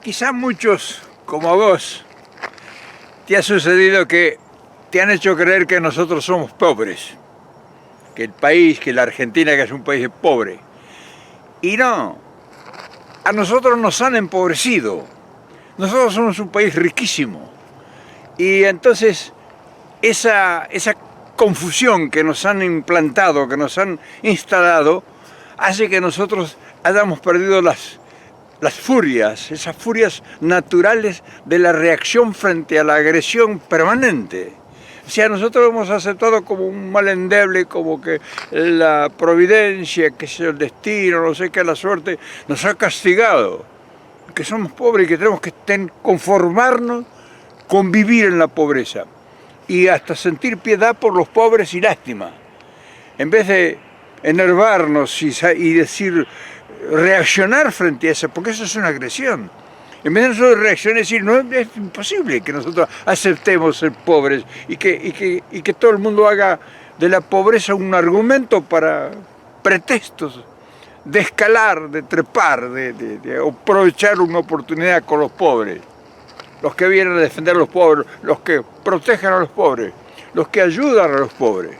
Quizá muchos, como vos, te ha sucedido que te han hecho creer que nosotros somos pobres, que el país, que la Argentina, que es un país pobre. Y no, a nosotros nos han empobrecido. Nosotros somos un país riquísimo. Y entonces esa confusión que nos han implantado, que nos han instalado, hace que nosotros hayamos perdido las furias, esas furias naturales de la reacción frente a la agresión permanente. O sea, nosotros hemos aceptado como un mal endeble, como que la providencia, que es el destino, no sé qué, la suerte, nos ha castigado. Que somos pobres y que tenemos que conformarnos con vivir en la pobreza. Y hasta sentir piedad por los pobres y lástima. En vez de enervarnos y decir, reaccionar frente a eso, porque eso es una agresión. En vez de nosotros reaccionar y decir, no, es imposible que nosotros aceptemos ser pobres y que todo el mundo haga de la pobreza un argumento para pretextos de escalar, de trepar, de aprovechar una oportunidad con los pobres. Los que vienen a defender a los pobres, los que protegen a los pobres, los que ayudan a los pobres,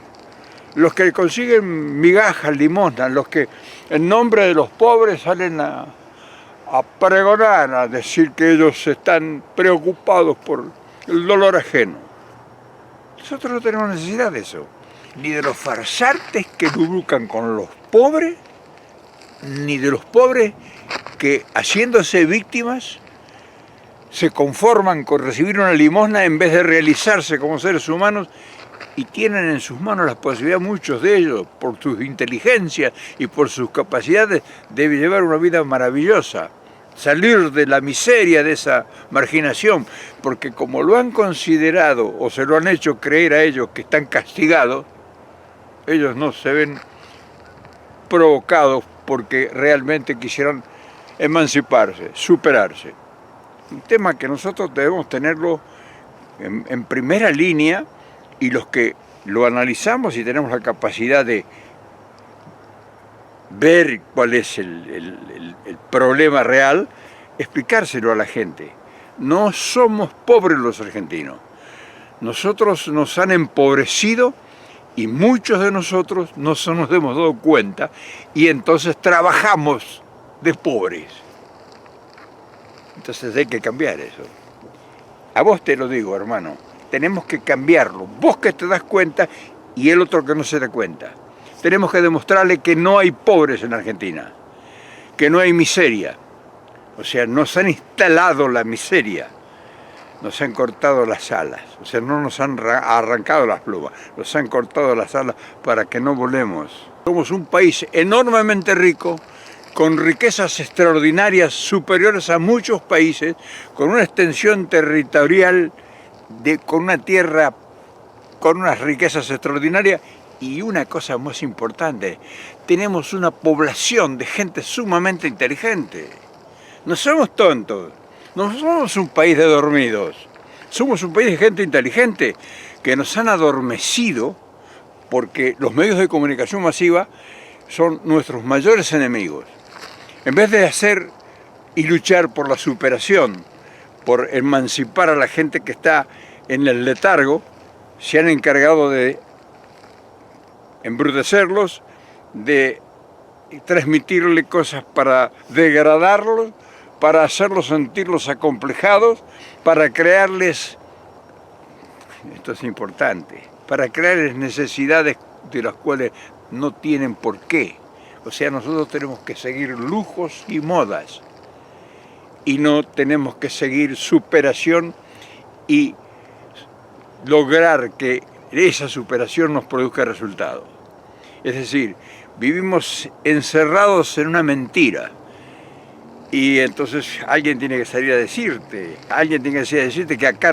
los que consiguen migajas, limosnas, los que en nombre de los pobres salen a pregonar, a decir que ellos están preocupados por el dolor ajeno. Nosotros no tenemos necesidad de eso, ni de los farsantes que lucran con los pobres, ni de los pobres que, haciéndose víctimas, se conforman con recibir una limosna en vez de realizarse como seres humanos y tienen en sus manos la posibilidad, muchos de ellos, por sus inteligencias y por sus capacidades, de llevar una vida maravillosa, salir de la miseria de esa marginación, porque como lo han considerado o se lo han hecho creer a ellos que están castigados, ellos no se ven provocados porque realmente quisieran emanciparse, superarse. Un tema que nosotros debemos tenerlo en primera línea, y los que lo analizamos y tenemos la capacidad de ver cuál es el problema real, explicárselo a la gente. No somos pobres los argentinos. Nosotros nos han empobrecido y muchos de nosotros no nos hemos dado cuenta y entonces trabajamos de pobres. Entonces hay que cambiar eso. A vos te lo digo, hermano, tenemos que cambiarlo. Vos que te das cuenta y el otro que no se da cuenta. Tenemos que demostrarle que no hay pobres en Argentina, que no hay miseria. O sea, nos han instalado la miseria, nos han cortado las alas. O sea, no nos han arrancado las plumas, nos han cortado las alas para que no volemos. Somos un país enormemente rico, con riquezas extraordinarias superiores a muchos países, con una extensión territorial, con una tierra, con unas riquezas extraordinarias y una cosa más importante, tenemos una población de gente sumamente inteligente. No somos tontos, no somos un país de dormidos, somos un país de gente inteligente que nos han adormecido porque los medios de comunicación masiva son nuestros mayores enemigos. En vez de hacer y luchar por la superación, por emancipar a la gente que está en el letargo, se han encargado de embrutecerlos, de transmitirle cosas para degradarlos, para hacerlos sentirlos acomplejados, para crearles, esto es importante, para crearles necesidades de las cuales no tienen por qué. O sea, nosotros tenemos que seguir lujos y modas y no tenemos que seguir superación y lograr que esa superación nos produzca resultados. Es decir, vivimos encerrados en una mentira y entonces alguien tiene que salir a decirte, que acá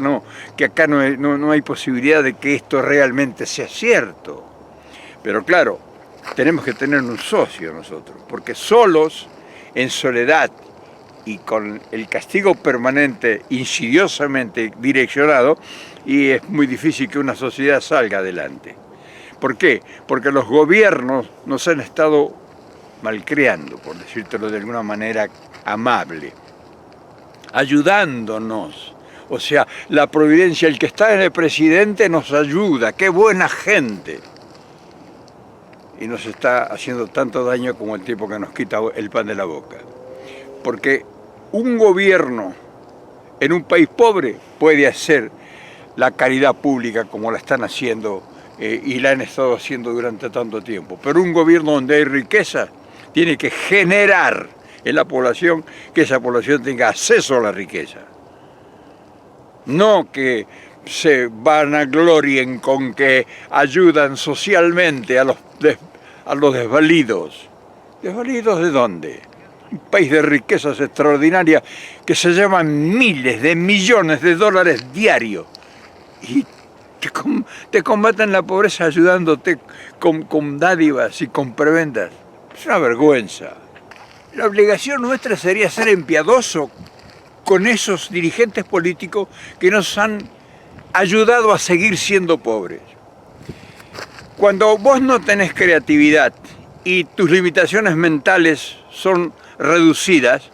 no hay posibilidad de que esto realmente sea cierto. Pero claro, tenemos que tener un socio nosotros, porque solos, en soledad y con el castigo permanente, insidiosamente direccionado, y es muy difícil que una sociedad salga adelante. ¿Por qué? Porque los gobiernos nos han estado malcriando, por decírtelo de alguna manera amable. ayudándonos. O sea, la providencia, el que está en el presidente nos ayuda, qué buena gente. Y nos está haciendo tanto daño como el tipo que nos quita el pan de la boca. Porque un gobierno en un país pobre puede hacer la caridad pública como la están haciendo y la han estado haciendo durante tanto tiempo. Pero un gobierno donde hay riqueza tiene que generar en la población que esa población tenga acceso a la riqueza. No que se vanaglorien con que ayudan socialmente a los desvalidos. ¿Desvalidos de dónde? Un país de riquezas extraordinarias que se llaman miles de millones de dólares diarios. Y te combaten la pobreza ayudándote con dádivas y con prebendas. Es una vergüenza. La obligación nuestra sería ser enpiadoso con esos dirigentes políticos que nos han ayudado a seguir siendo pobres. Cuando vos no tenés creatividad y tus limitaciones mentales son reducidas,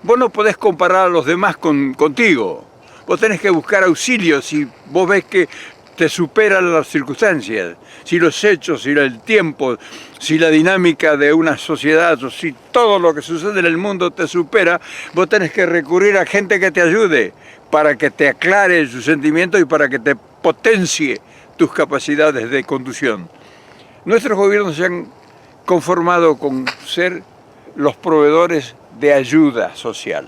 vos no podés comparar a los demás contigo. Vos tenés que buscar auxilio si vos ves que te superan las circunstancias, si los hechos, si el tiempo, si la dinámica de una sociedad, o si todo lo que sucede en el mundo te supera, vos tenés que recurrir a gente que te ayude para que te aclare sus sentimientos y para que te potencie tus capacidades de conducción. Nuestros gobiernos se han conformado con ser los proveedores de ayuda social.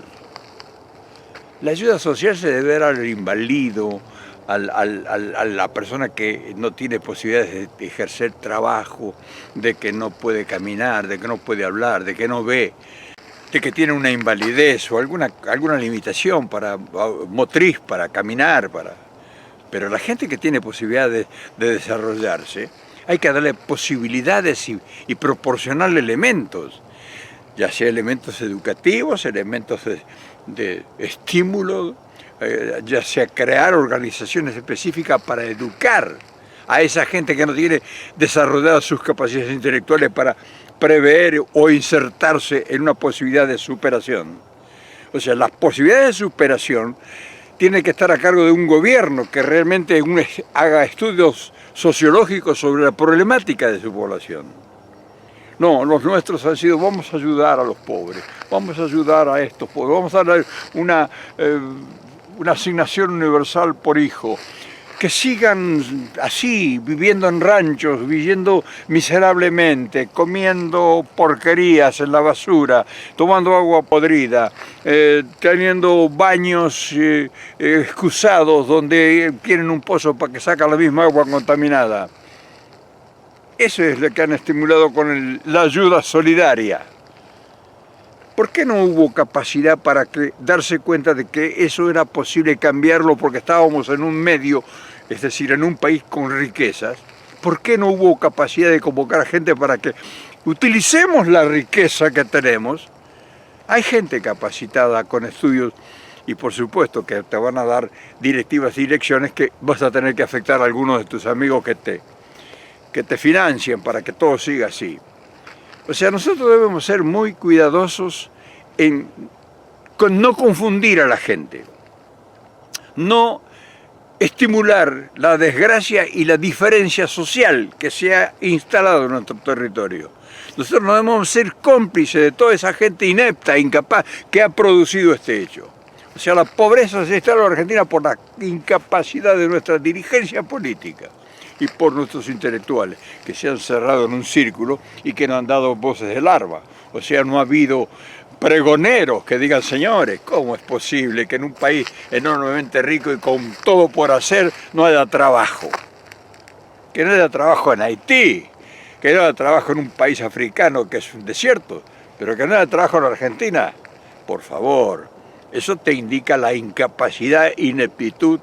La ayuda social se debe dar al inválido, a la persona que no tiene posibilidades de ejercer trabajo, de que no puede caminar, de que no puede hablar, de que no ve, de que tiene una invalidez o alguna limitación motriz para caminar. Pero la gente que tiene posibilidades de desarrollarse, hay que darle posibilidades y proporcionarle elementos, ya sea elementos educativos, elementos de estímulo, ya sea crear organizaciones específicas para educar a esa gente que no tiene desarrolladas sus capacidades intelectuales para prever o insertarse en una posibilidad de superación. O sea, las posibilidades de superación tienen que estar a cargo de un gobierno que realmente haga estudios sociológicos sobre la problemática de su población. No, los nuestros han sido, vamos a ayudar a los pobres, vamos a ayudar a estos pobres, vamos a dar una asignación universal por hijo, que sigan así, viviendo en ranchos, viviendo miserablemente, comiendo porquerías en la basura, tomando agua podrida, teniendo baños excusados donde tienen un pozo para que sacan la misma agua contaminada. Eso es lo que han estimulado con la ayuda solidaria. ¿Por qué no hubo capacidad para darse cuenta de que eso era posible cambiarlo porque estábamos en un medio, es decir, en un país con riquezas? ¿Por qué no hubo capacidad de convocar a gente para que utilicemos la riqueza que tenemos? Hay gente capacitada con estudios y por supuesto que te van a dar directivas y direcciones que vas a tener que afectar a algunos de tus amigos que te financien para que todo siga así. O sea, nosotros debemos ser muy cuidadosos con no confundir a la gente, no estimular la desgracia y la diferencia social que se ha instalado en nuestro territorio. Nosotros no debemos ser cómplices de toda esa gente inepta, incapaz, que ha producido este hecho. O sea, la pobreza se instala en Argentina por la incapacidad de nuestra dirigencia política y por nuestros intelectuales, que se han cerrado en un círculo y que no han dado voces de larva. O sea, no ha habido pregoneros que digan, señores, ¿cómo es posible que en un país enormemente rico y con todo por hacer no haya trabajo? Que no haya trabajo en Haití, que no haya trabajo en un país africano que es un desierto, pero que no haya trabajo en Argentina. Por favor, eso te indica la incapacidad e ineptitud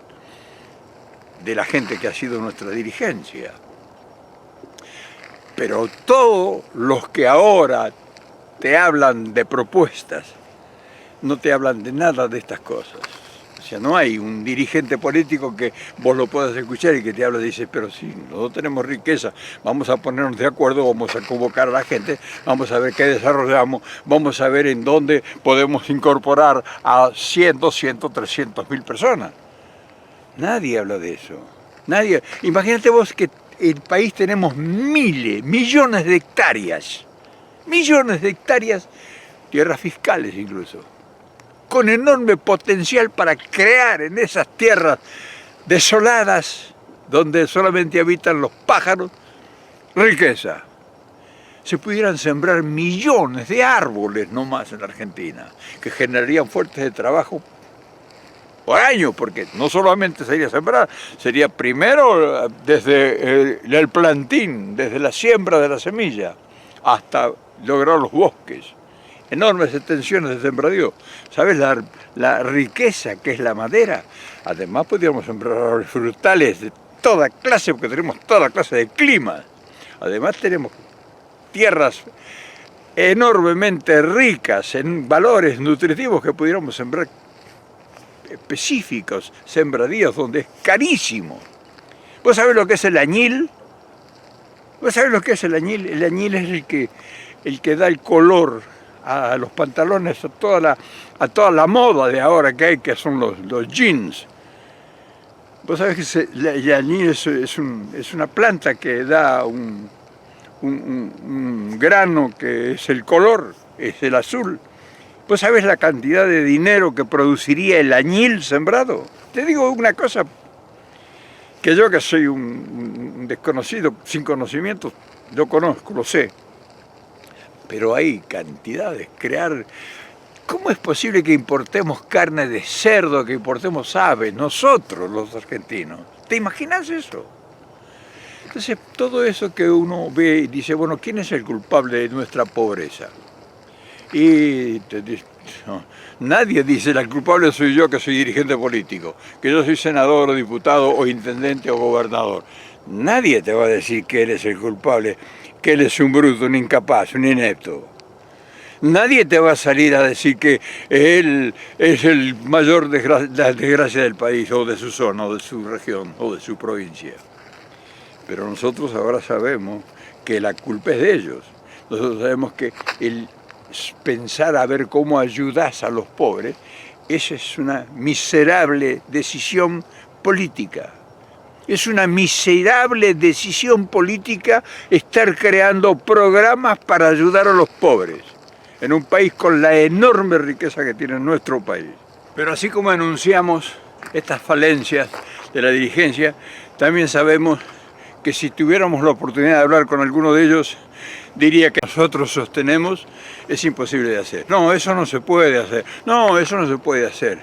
de la gente que ha sido nuestra dirigencia. Pero todos los que ahora te hablan de propuestas, no te hablan de nada de estas cosas. O sea, no hay un dirigente político que vos lo puedas escuchar y que te hable y dice, pero si nosotros tenemos riqueza, vamos a ponernos de acuerdo, vamos a convocar a la gente, vamos a ver qué desarrollamos, vamos a ver en dónde podemos incorporar a 100, 200, 300.000 personas. Nadie habla de eso. Nadie. Imagínate vos que en el país tenemos millones de hectáreas, tierras fiscales incluso, con enorme potencial para crear en esas tierras desoladas, donde solamente habitan los pájaros, riqueza. Se pudieran sembrar millones de árboles nomás en la Argentina, que generarían fuentes de trabajo por año, porque no solamente sería sembrar, sería primero desde el plantín, desde la siembra de la semilla, hasta lograr los bosques. Enormes extensiones de sembradío. ¿Sabes la riqueza que es la madera? Además podríamos sembrar árboles frutales de toda clase, porque tenemos toda clase de clima. Además tenemos tierras enormemente ricas en valores nutritivos que pudiéramos sembrar específicos, sembradíos donde es carísimo. ¿Vos sabés lo que es el añil? ¿Vos sabés lo que es el añil? El añil es el que da el color a los pantalones, a toda la moda de ahora que hay, que son los jeans. Vos sabés que el añil es una planta que da un grano que es el color, es el azul. ¿Vos sabés la cantidad de dinero que produciría el añil sembrado? Te digo una cosa, que yo que soy un desconocido, sin conocimiento, yo conozco, lo sé. Pero hay cantidades, ¿Cómo es posible que importemos carne de cerdo, que importemos aves, nosotros los argentinos? ¿Te imaginas eso? Entonces, todo eso que uno ve y dice, bueno, ¿quién es el culpable de nuestra pobreza? Y te dice, no, nadie dice, el culpable soy yo que soy dirigente político, que yo soy senador o diputado o intendente o gobernador. Nadie te va a decir que eres el culpable, que él es un bruto, un incapaz, un inepto. Nadie te va a salir a decir que él es el mayor desgracia del país, o de su zona, o de su región, o de su provincia. Pero nosotros ahora sabemos que la culpa es de ellos. Nosotros sabemos que el pensar a ver cómo ayudas a los pobres, esa es una miserable decisión política. Es una miserable decisión política estar creando programas para ayudar a los pobres en un país con la enorme riqueza que tiene nuestro país. Pero así como anunciamos estas falencias de la dirigencia, también sabemos que si tuviéramos la oportunidad de hablar con alguno de ellos, diría que nosotros sostenemos es imposible de hacer. No, eso no se puede hacer. No, eso no se puede hacer.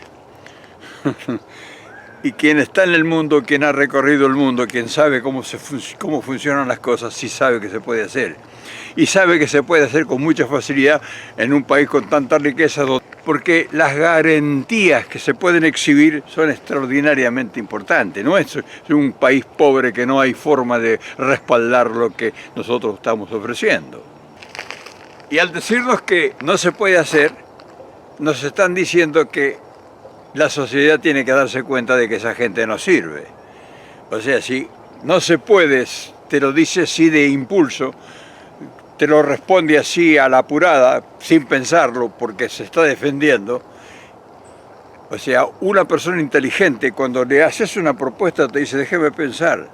Y quien está en el mundo, quien ha recorrido el mundo, quien sabe cómo funcionan las cosas, sí sabe que se puede hacer. Y sabe que se puede hacer con mucha facilidad en un país con tanta riqueza, porque las garantías que se pueden exhibir son extraordinariamente importantes. No es un país pobre que no hay forma de respaldar lo que nosotros estamos ofreciendo. Y al decirnos que no se puede hacer, nos están diciendo que la sociedad tiene que darse cuenta de que esa gente no sirve. O sea, si no se puede, te lo dice así de impulso, te lo responde así a la apurada, sin pensarlo, porque se está defendiendo. O sea, una persona inteligente, cuando le haces una propuesta, te dice, déjeme pensar.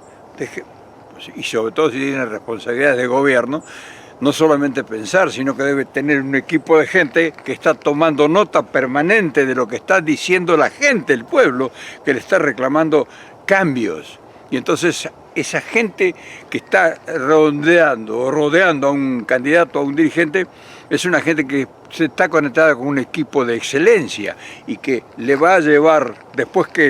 Y sobre todo si tiene responsabilidades de gobierno, no solamente pensar, sino que debe tener un equipo de gente que está tomando nota permanente de lo que está diciendo la gente, el pueblo, que le está reclamando cambios. Y entonces esa gente que está rodeando a un candidato, a un dirigente, es una gente que se está conectada con un equipo de excelencia y que le va a llevar, después que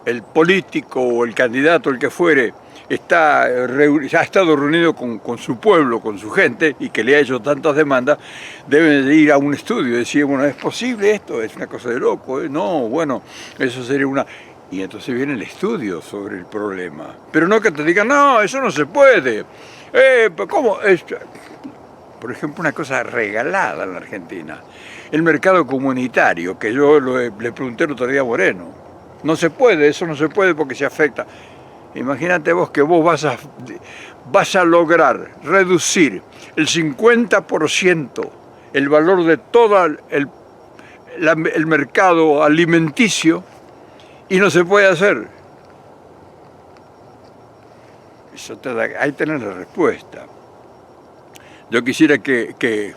el político o el candidato, el que fuere, ha estado reunido con su pueblo, con su gente, y que le ha hecho tantas demandas, deben de ir a un estudio y decir, bueno, ¿es posible esto? ¿Es una cosa de loco? No, bueno, eso sería una... Y entonces viene el estudio sobre el problema. Pero no que te digan, no, eso no se puede. ¿Cómo? Por ejemplo, una cosa regalada en la Argentina. el mercado comunitario, que yo le pregunté el otro día a Moreno. No se puede, eso no se puede porque se afecta. Imagínate vos que vos vas a lograr reducir el 50% el valor de todo el mercado alimenticio y no se puede hacer. Eso ahí tenés la respuesta. Yo quisiera que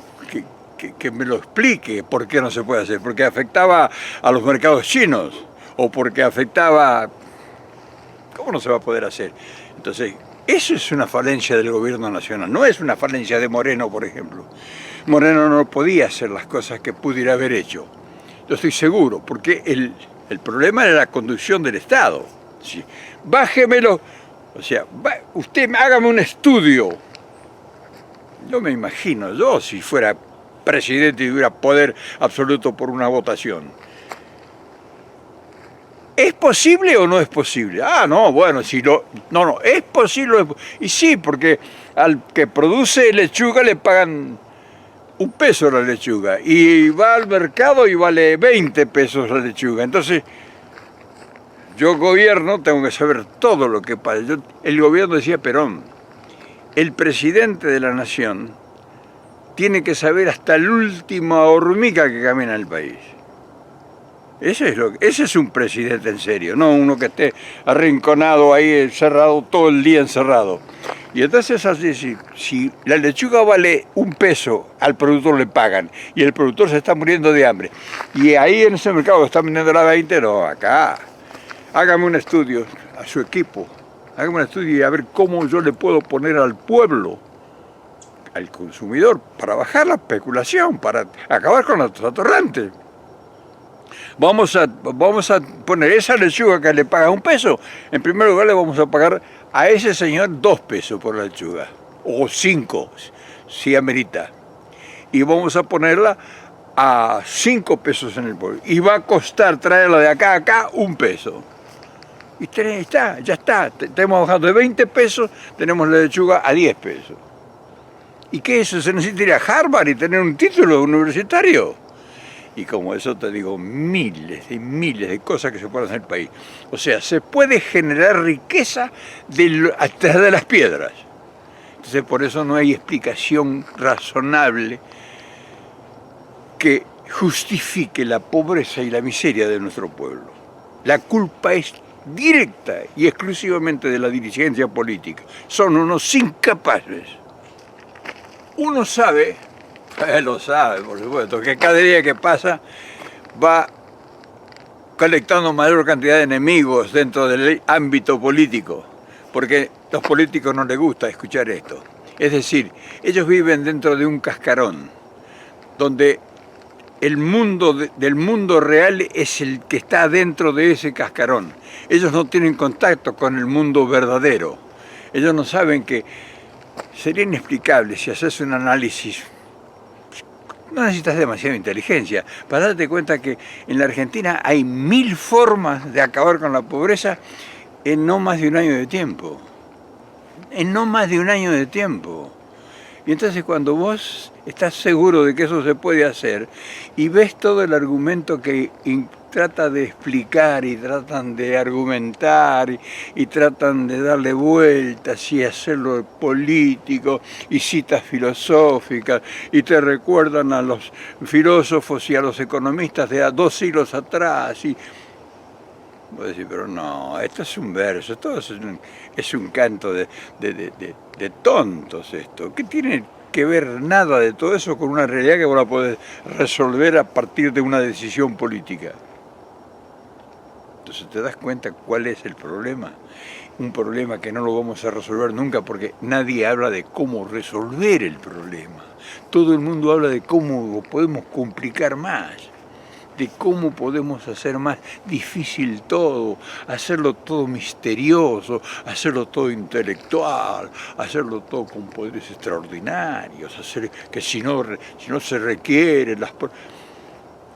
me lo explique por qué no se puede hacer, porque afectaba a los mercados chinos o porque afectaba... ¿Cómo no se va a poder hacer? Entonces, eso es una falencia del gobierno nacional, no es una falencia de Moreno, por ejemplo. Moreno no podía hacer las cosas que pudiera haber hecho. Yo estoy seguro, porque el problema era la conducción del Estado. ¿Sí? Bájemelo, o sea, usted hágame un estudio. Yo me imagino, yo si fuera presidente y tuviera poder absoluto por una votación. ¿Es posible o no es posible? Ah, no, bueno, si no, es posible. Y sí, porque al que produce lechuga le pagan $1 la lechuga. Y va al mercado y vale 20 pesos la lechuga. Entonces, yo gobierno, tengo que saber todo lo que pasa. El gobierno decía Perón, el presidente de la nación tiene que saber hasta la última hormiga que camina en el país. Ese es un presidente en serio, no uno que esté arrinconado ahí, encerrado, todo el día encerrado. Y entonces así, si la lechuga vale $1, al productor le pagan, y el productor se está muriendo de hambre, y ahí en ese mercado está vendiendo la 20, no, acá, hágame un estudio a su equipo, hágame un estudio y a ver cómo yo le puedo poner al pueblo, al consumidor, para bajar la especulación, para acabar con los atorrantes. Vamos a poner esa lechuga que le paga $1, en primer lugar le vamos a pagar a ese señor $2 por la lechuga, o 5, si amerita. Y vamos a ponerla a 5 pesos en el pueblo. Y va a costar traerla de acá a acá $1. Y ya está, tenemos bajado de 20 pesos, tenemos la lechuga a 10 pesos. ¿Y qué es eso? ¿Se necesita ir a Harvard y tener un título universitario? Y como eso te digo, miles y miles de cosas que se pueden hacer en el país. O sea, se puede generar riqueza hasta de las piedras. Entonces por eso no hay explicación razonable que justifique la pobreza y la miseria de nuestro pueblo. La culpa es directa y exclusivamente de la dirigencia política. Son unos incapaces. Uno sabe... Él lo sabe, por supuesto, que cada día que pasa va colectando mayor cantidad de enemigos dentro del ámbito político, porque a los políticos no les gusta escuchar esto. Es decir, ellos viven dentro de un cascarón, donde el mundo del mundo real es el que está dentro de ese cascarón. Ellos no tienen contacto con el mundo verdadero. Ellos no saben que sería inexplicable si haces un análisis. No necesitas demasiada inteligencia para darte cuenta que en la Argentina hay 1000 formas de acabar con la pobreza en no más de un año de tiempo. En no más de un año de tiempo. Y entonces cuando vos estás seguro de que eso se puede hacer y ves todo el argumento que trata de explicar y tratan de argumentar y tratan de darle vueltas y hacerlo político y citas filosóficas y te recuerdan a los filósofos y a los economistas de 2 siglos atrás y vos decís, pero no, esto es un verso, esto es un canto de tontos esto. ¿Qué tiene que ver nada de todo eso con una realidad que vos la podés resolver a partir de una decisión política? Entonces te das cuenta cuál es el problema. Un problema que no lo vamos a resolver nunca porque nadie habla de cómo resolver el problema. Todo el mundo habla de cómo lo podemos complicar más, de cómo podemos hacer más difícil todo, hacerlo todo misterioso, hacerlo todo intelectual, hacerlo todo con poderes extraordinarios, hacer que si no se requieren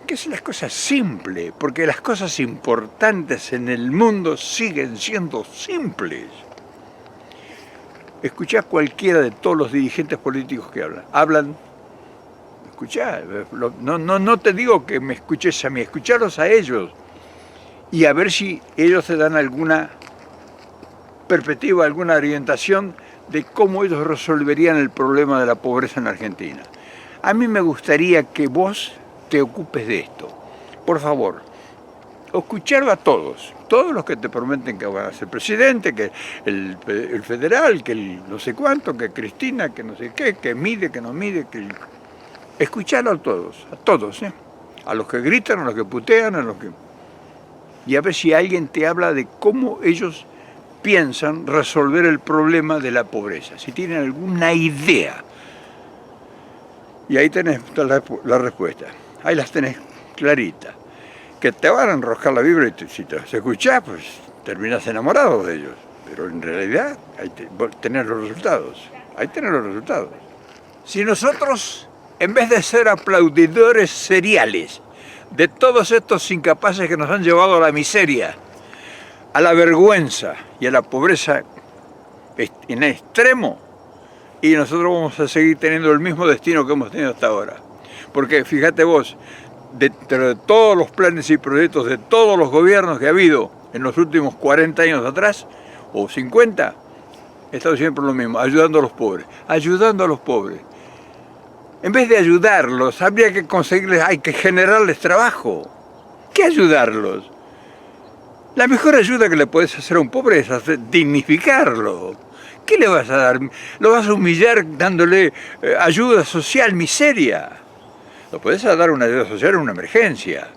que es las cosas simples, porque las cosas importantes en el mundo siguen siendo simples. Escuchá cualquiera de todos los dirigentes políticos que hablan. escuchá. No te digo que me escuches a mí, escucharlos a ellos y a ver si ellos te dan alguna perspectiva, alguna orientación de cómo ellos resolverían el problema de la pobreza en Argentina. A mí me gustaría que vos te ocupes de esto. Por favor, escucharlo a todos los que te prometen que van a ser presidente, que el federal, que el no sé cuánto, que Cristina, que no sé qué, que mide, que no mide, escucharlo a todos, ¿eh? A los que gritan, a los que putean, a los que... Y a ver si alguien te habla de cómo ellos piensan resolver el problema de la pobreza, si tienen alguna idea. Y ahí tenés la respuesta, ahí las tenés claritas. Que te van a enroscar la vibra y si te escuchás, pues terminás enamorado de ellos. Pero en realidad ahí tenés los resultados, ahí tenés los resultados. Si nosotros, en vez de ser aplaudidores seriales de todos estos incapaces que nos han llevado a la miseria, a la vergüenza y a la pobreza en extremo, y nosotros vamos a seguir teniendo el mismo destino que hemos tenido hasta ahora. Porque fíjate vos, de todos los planes y proyectos de todos los gobiernos que ha habido en los últimos 40 años atrás, o 50, he estado siempre lo mismo, ayudando a los pobres, ayudando a los pobres. En vez de ayudarlos, habría que conseguirles, hay que generarles trabajo. ¿Qué ayudarlos? La mejor ayuda que le puedes hacer a un pobre es dignificarlo. ¿Qué le vas a dar? ¿Lo vas a humillar dándole ayuda social, miseria? Lo puedes dar una ayuda social en una emergencia,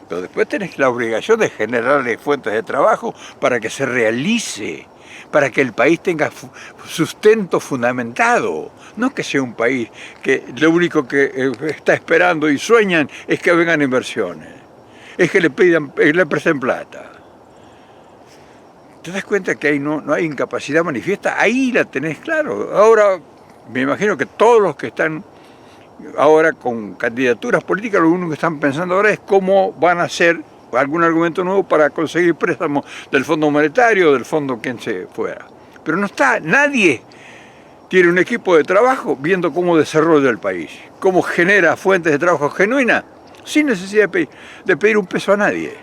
pero después tenés la obligación de generarle fuentes de trabajo para que se realice, para que el país tenga sustento fundamentado. No que sea un país que lo único que está esperando y sueñan es que vengan inversiones, es que le presten plata. ¿Te das cuenta que ahí no hay incapacidad manifiesta? Ahí la tenés claro. Ahora, me imagino que todos los que están ahora con candidaturas políticas, lo único que están pensando ahora es cómo van a hacer algún argumento nuevo para conseguir préstamos del Fondo Monetario, del fondo quien se fuera. Pero no está, nadie tiene un equipo de trabajo viendo cómo desarrolla el país, cómo genera fuentes de trabajo genuinas, sin necesidad de pedir un peso a nadie.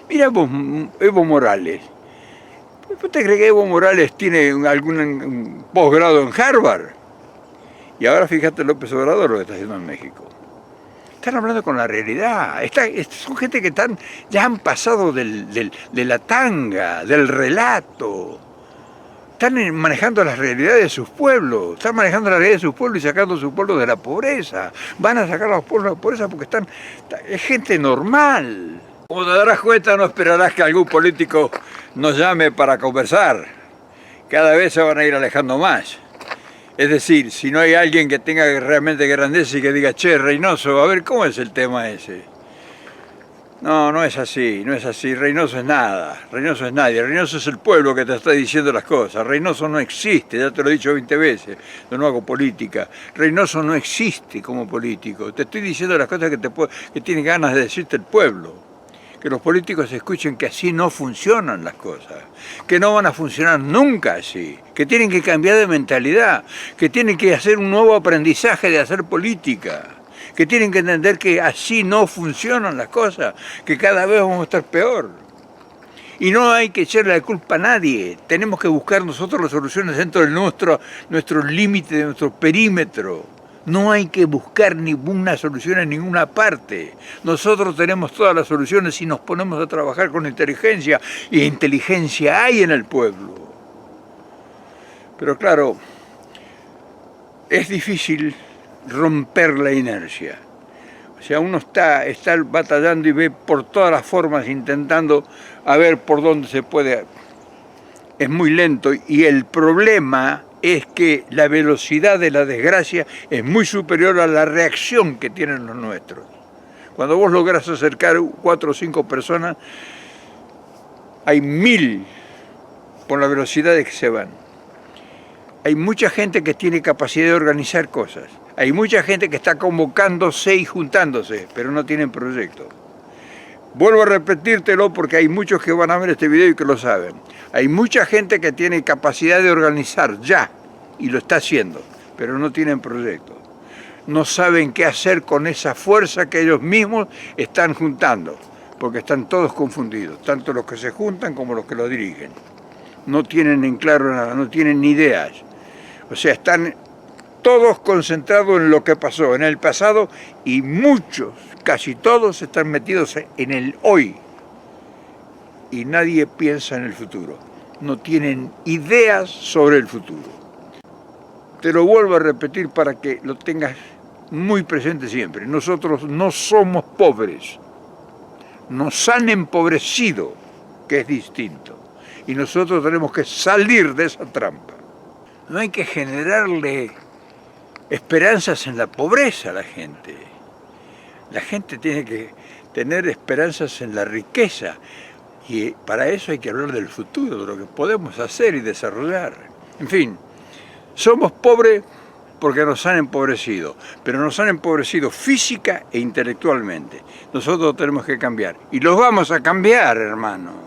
Mira vos, Evo Morales. ¿Vos te crees que Evo Morales tiene algún posgrado en Harvard? Y ahora fíjate López Obrador lo que está haciendo en México. Están hablando con la realidad. Son gente que ya han pasado de la tanga, del relato. Están manejando las realidades de sus pueblos. Están manejando las realidades de sus pueblos y sacando a sus pueblos de la pobreza. Van a sacar a los pueblos de la pobreza porque es gente normal. Como te darás cuenta, no esperarás que algún político nos llame para conversar. Cada vez se van a ir alejando más. Es decir, si no hay alguien que tenga realmente grandeza y que diga, che, Reynoso, a ver, ¿cómo es el tema ese? No es así, no es así. Reynoso es nada, Reynoso es nadie. Reynoso es el pueblo que te está diciendo las cosas. Reynoso no existe, ya te lo he dicho 20 veces, yo no hago política. Reynoso no existe como político. Te estoy diciendo las cosas que tiene ganas de decirte el pueblo. Que los políticos escuchen que así no funcionan las cosas, que no van a funcionar nunca así, que tienen que cambiar de mentalidad, que tienen que hacer un nuevo aprendizaje de hacer política, que tienen que entender que así no funcionan las cosas, que cada vez vamos a estar peor. Y no hay que echarle la culpa a nadie, tenemos que buscar nosotros las soluciones dentro de nuestro límite, de nuestro perímetro. No hay que buscar ninguna solución en ninguna parte. Nosotros tenemos todas las soluciones si nos ponemos a trabajar con inteligencia, y inteligencia hay en el pueblo. Pero claro, es difícil romper la inercia. O sea, uno está batallando y ve por todas las formas, intentando a ver por dónde se puede. Es muy lento y el problema es que la velocidad de la desgracia es muy superior a la reacción que tienen los nuestros. Cuando vos lográs acercar 4 o 5 personas, hay 1000 por la velocidad de que se van. Hay mucha gente que tiene capacidad de organizar cosas. Hay mucha gente que está convocándose y juntándose, pero no tienen proyecto. Vuelvo a repetírtelo porque hay muchos que van a ver este video y que lo saben. Hay mucha gente que tiene capacidad de organizar ya, y lo está haciendo, pero no tienen proyecto. no saben qué hacer con esa fuerza que ellos mismos están juntando, porque están todos confundidos, tanto los que se juntan como los que lo dirigen. No tienen en claro nada, no tienen ni ideas. O sea, están todos concentrados en lo que pasó en el pasado y muchos, casi todos, están metidos en el hoy. Y nadie piensa en el futuro. No tienen ideas sobre el futuro. Te lo vuelvo a repetir para que lo tengas muy presente siempre. Nosotros no somos pobres. Nos han empobrecido, que es distinto. Y nosotros tenemos que salir de esa trampa. No hay que generarle esperanzas en la pobreza a la gente. La gente tiene que tener esperanzas en la riqueza. Y para eso hay que hablar del futuro, de lo que podemos hacer y desarrollar. En fin, somos pobres porque nos han empobrecido, pero nos han empobrecido física e intelectualmente. Nosotros tenemos que cambiar. Y los vamos a cambiar, hermano.